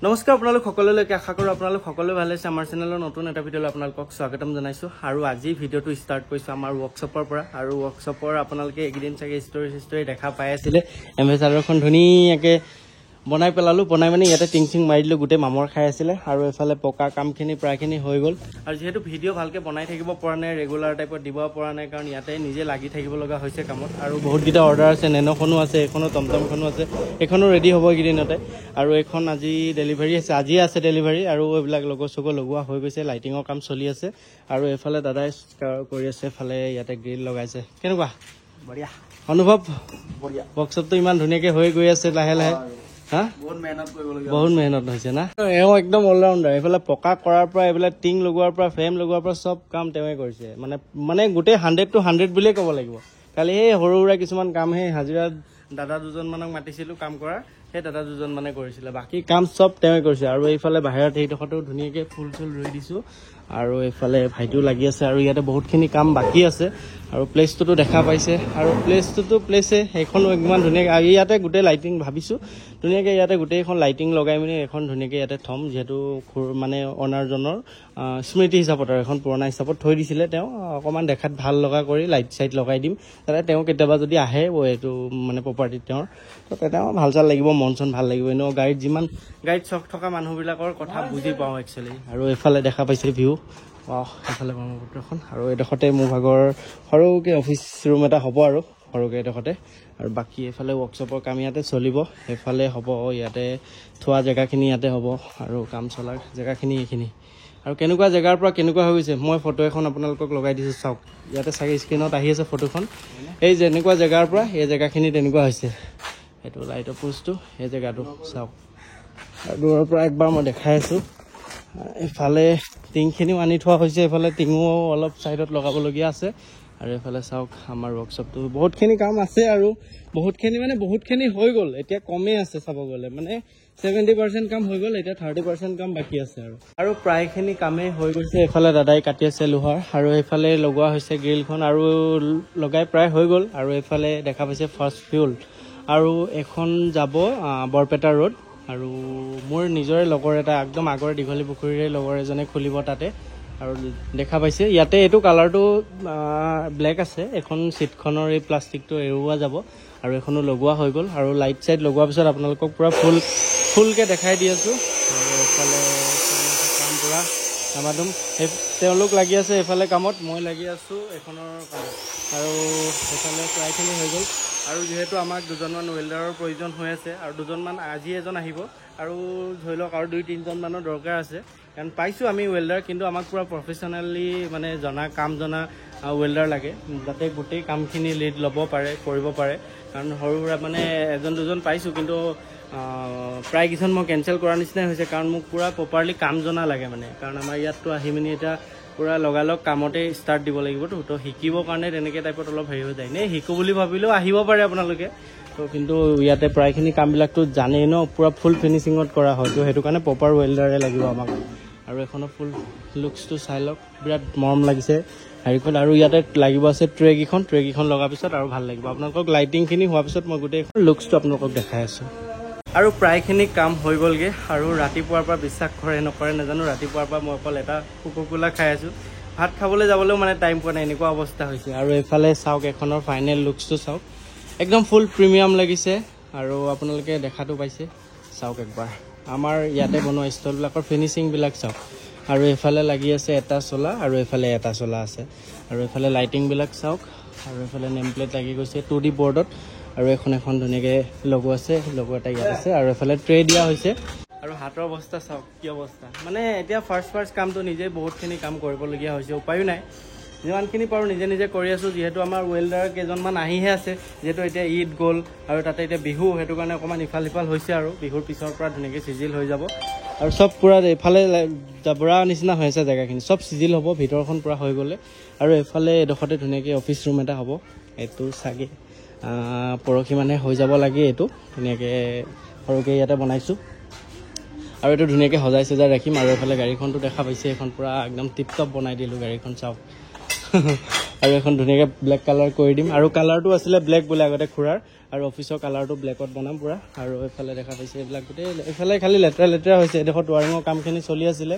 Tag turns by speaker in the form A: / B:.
A: নমস্কাৰ আপোনালোক সকলোলৈকে আশা কৰোঁ আপোনালোক সকলোৱে ভালে আছে আমাৰ চেনেলৰ নতুন এটা ভিডিঅ'লৈ আপোনালোকক স্বাগতম জনাইছোঁ আৰু আজি ভিডিঅ'টো ষ্টাৰ্ট কৰিছোঁ আমাৰ ৱৰ্কশ্বপৰ পৰা আৰু ৱৰ্কশ্বপৰ আপোনালোকে এইকেইদিন চাগে ষ্টৰি দেখা পাই আছিলে এম্বেচাডৰখন ধুনীয়াকৈ বনাই পেলালোঁ বনাই মানে ইয়াতে টিং চিং মাৰি দিলোঁ গোটেই মামৰ খাই আছিলে আৰু এফালে পকা কামখিনি প্ৰায়খিনি হৈ গ'ল আৰু যিহেতু ভিডিঅ' ভালকৈ বনাই থাকিব পৰা নাই ৰেগুলাৰ টাইপত দিব পৰা নাই কাৰণ ইয়াতে নিজে লাগি থাকিব লগা হৈছে কামত আৰু বহুতকেইটা অৰ্ডাৰ আছে নেন'খনো আছে এইখনো টমটমখনো আছে এইখনো ৰেডি হ'ব এইকেইদিনতে আৰু এইখন আজি ডেলিভাৰী আছে আজিয়ে আছে ডেলিভাৰী আৰু এইবিলাক লগৰ চগৰ লগোৱা হৈ গৈছে লাইটিঙৰ কাম চলি আছে আৰু এইফালে দাদাই কৰি আছে এফালে ইয়াতে গ্ৰিল লগাইছে কেনেকুৱা
B: বঢ়িয়া
A: অনুভৱ
B: বঢ়িয়া
A: ৱৰ্কশ্বপটো ইমান ধুনীয়াকৈ হৈ গৈ আছে লাহে লাহে হা বহুত মেহনত হৈছে না এওঁ একদম অলৰাউণ্ডাৰ এইফালে পকা কৰাৰ পৰা এইফালে টিং লগোৱাৰ পৰা ফ্ৰেম লগোৱাৰ পৰা চব কাম তেওঁৱে কৰিছে মানে গোটেই 100 to 100 বুলিয়ে ক'ব লাগিব কালি সেই সৰু সুৰা কিছুমান কাম সেই হাজিৰা দাদা দুজনমানক মাতিছিলোঁ কাম কৰা সেই দাদা দুজন মানে কৰিছিলে বাকী কাম চব তেওঁৱে কৰিছে আৰু এইফালে বাহিৰত সেইডোখৰতো ধুনীয়াকৈ ফুল চুল ৰুই দিছোঁ আৰু এইফালে ভাইটিও লাগি আছে আৰু ইয়াতে বহুতখিনি কাম বাকী আছে আৰু প্লেচটোতো দেখা পাইছে আৰু প্লেচটোতো প্লেচে সেইখনো ইমান ধুনীয়াকৈ আৰু ইয়াতে গোটেই লাইটিং ভাবিছোঁ ধুনীয়াকৈ ইয়াতে গোটেইখন লাইটিং লগাই মেলি এখন ধুনীয়াকৈ ইয়াতে থ'ম যিহেতু মানে অনাৰজনৰ স্মৃতি হিচাপত আৰু এখন পুৰণা হিচাপত থৈ দিছিলে তেওঁ অকণমান দেখাত ভাল লগা কৰি লাইট চাইট লগাই দিম তাতে তেওঁ কেতিয়াবা যদি আহে এইটো মানে প্ৰপাৰ্টিত তেওঁৰ তো তেওঁ ভাল চাল লাগিব মন চন ভাল লাগিব এনেও গাড়ীত চখ থকা মানুহবিলাকৰ কথা বুজি পাওঁ একচুৱেলি আৰু এইফালে দেখা পাইছে ভিউ এইফালে ব্ৰহ্মপুত্ৰখন আৰু এইডোখৰতে মোৰ ভাগৰ সৰুকৈ অফিচ ৰুম এটা হ'ব আৰু সৰুকৈ এইডোখৰতে আৰু বাকী এইফালে ৱৰ্কশ্বপৰ কাম ইয়াতে চলিব সেইফালে হ'ব ইয়াতে থোৱা জেগাখিনি ইয়াতে হ'ব আৰু কাম চলাৰ জেগাখিনি এইখিনি আৰু কেনেকুৱা জেগাৰ পৰা কেনেকুৱা হৈ গৈছে মই ফটো এখন আপোনালোকক লগাই দিছোঁ চাওক ইয়াতে চাগে স্ক্ৰীণত আহি আছে ফটোখন এই যেনেকুৱা জেগাৰ পৰা এই জেগাখিনি তেনেকুৱা হৈছে এইটো লাইটৰ পোষ্টটো এই জেগাটো চাওক আৰু দূৰৰ পৰা একবাৰ মই দেখাই আছোঁ এইফালে টিংখিনিও আনি থোৱা হৈছে এইফালে টিঙো অলপ ছাইডত লগাবলগীয়া আছে আৰু এইফালে চাওক আমাৰ ৱৰ্কশ্বপটো বহুতখিনি কাম আছে আৰু বহুতখিনি হৈ গ'ল এতিয়া কমেই আছে চাব গ'লে মানে 70% কাম হৈ গ'ল এতিয়া 30% কাম বাকী আছে আৰু প্ৰায়খিনি কামেই হৈ গৈছে এইফালে দাদাই কাটি আছে লোহাৰ আৰু এইফালে লগোৱা হৈছে গ্ৰিলখন আৰু লগাই প্ৰায় হৈ গ'ল আৰু এইফালে দেখা পাইছে ফাৰ্ষ্ট ফিউল আৰু এখন যাব বৰপেটা ৰোড আৰু মোৰ নিজৰে লগৰ এটা একদম আগৰ দীঘলী পুখুৰীৰে লগৰ এজনে খুলিব তাতে আৰু দেখা পাইছে ইয়াতে এইটো কালাৰটো ব্লেক আছে এখন চিটখনৰ এই প্লাষ্টিকটো এৰুৱা যাব আৰু এখনো লগোৱা হৈ গ'ল আৰু লাইট চাইট লগোৱাৰ পিছত আপোনালোকক পূৰা ফুলকৈ দেখাই দি আছোঁ আৰু এইফালে কাম পূৰা আমাদম তেওঁলোক লাগি আছে এইফালে কামত মই লাগি আছোঁ এইখনৰ কামত আৰু সেইফালে প্ৰায়খিনি হৈ গ'ল আৰু যিহেতু আমাক দুজনমান ৱেল্ডাৰৰ প্ৰয়োজন হৈ আছে আৰু দুজনমান আজি এজন আহিব আৰু ধৰি লওক আৰু 2-3জন মানৰ দৰকাৰ আছে কাৰণ পাইছোঁ আমি ৱেল্ডাৰ কিন্তু আমাক পূৰা প্ৰফেশ্যনেলি মানে কাম জনা ৱেল্ডাৰ লাগে যাতে গোটেই কামখিনি লিড ল'ব পাৰে কৰিব পাৰে কাৰণ সৰু সুৰা মানে এজন দুজন পাইছোঁ কিন্তু প্ৰায় কিছুমান মই কেঞ্চেল কৰাৰ নিচিনাই হৈছে কাৰণ মোক পূৰা প্ৰপাৰলি কাম জনা লাগে মানে কাৰণ আমাৰ ইয়াততো আহি মেলি এতিয়া পূৰা লগালগ কামতে ষ্টাৰ্ট দিব লাগিবতো তো শিকিবৰ কাৰণে তেনেকৈ টাইপত অলপ হেৰি হৈ যায় নে শিকো বুলি ভাবিলেও আহিব পাৰে আপোনালোকে তো কিন্তু ইয়াতে প্ৰায়খিনি কামবিলাকতো জানেই ন পূৰা ফুল ফিনিচিঙত কৰা হয় তো সেইটো কাৰণে প্ৰপাৰ ৱেল্ডাৰে লাগিব আমাক আৰু এখনৰ ফুল লুকছটো চাই লওক বিৰাট মৰম লাগিছে হেৰিখন আৰু ইয়াতে লাগিব আছে ট্ৰেকেইখন লগাৰ পিছত আৰু ভাল লাগিব আপোনালোকক লাইটিংখিনি হোৱাৰ পিছত মই গোটেই লুকছটো আপোনালোকক দেখাই আছোঁ আৰু প্ৰায়খিনি কাম হৈ গ'লগৈ আৰু ৰাতিপুৱাৰ পৰা বিশ্বাস কৰে নকৰে নাজানো ৰাতিপুৱাৰ পৰা মই অকল এটা কোকোকোলা খাই আছোঁ ভাত খাবলৈ যাবলৈও মানে টাইম পোৱা নাই এনেকুৱা অৱস্থা হৈছে আৰু এইফালে চাওক এখনৰ ফাইনেল লুকছটো চাওক একদম ফুল প্ৰিমিয়াম লাগিছে আৰু আপোনালোকে দেখাটো পাইছে চাওক একবাৰ আমাৰ ইয়াতে বনোৱা ষ্টলবিলাকৰ ফিনিচিংবিলাক চাওক আৰু এইফালে লাগি আছে এটা চলা আৰু এইফালে এটা চলা আছে আৰু এইফালে লাইটিংবিলাক চাওক আৰু এইফালে নেম প্লেট লাগি গৈছে 2D বৰ্ডত আৰু এখন ধুনীয়াকৈ লগো আছে লগো এটা ইয়াত আছে আৰু এইফালে ট্ৰে দিয়া হৈছে আৰু হাতৰ অৱস্থা চাওক কি অৱস্থা মানে এতিয়া ফাৰ্ষ্ট কামটো নিজে বহুতখিনি কাম কৰিবলগীয়া হৈছে উপায়ো নাই যিমানখিনি পাৰোঁ নিজে কৰি আছোঁ যিহেতু আমাৰ ৱেল্ডাৰ কেইজনমান আহিহে আছে যিহেতু এতিয়া ঈদ গ'ল আৰু তাতে এতিয়া বিহু সেইটো কাৰণে অকণমান ইফাল সিফাল হৈছে আৰু বিহুৰ পিছৰ পৰা ধুনীয়াকৈ চিজিল হৈ যাব আৰু চব পূৰা এইফালে জাবৰা নিচিনা হৈ আছে জেগাখিনি চব চিজিল হ'ব ভিতৰখন পূৰা হৈ গ'লে আৰু এইফালে এডোখৰতে ধুনীয়াকৈ অফিচ ৰুম এটা হ'ব এইটো চাগে পৰহি মানে হৈ যাব লাগে এইটো ধুনীয়াকৈ সৰুকৈ ইয়াতে বনাইছোঁ আৰু এইটো ধুনীয়াকৈ সজাই চজাই ৰাখিম আৰু এইফালে গাড়ীখনটো দেখা পাইছে এখন পূৰা একদম টিপ টপ বনাই দিলোঁ গাড়ীখন চাওক আৰু এখন ধুনীয়াকৈ ব্লেক কালাৰ কৰি দিম আৰু কালাৰটো আছিলে ব্লেক বোলে আগতে খুৰাৰ আৰু অফিচৰ কালাৰটো ব্লেকত বনাম পুৰা আৰু এইফালে দেখা পাইছে এইবিলাক গোটেই এইফালে খালি লেতেৰা হৈছে এডোখৰত ৱাৰিঙৰ কামখিনি চলি আছিলে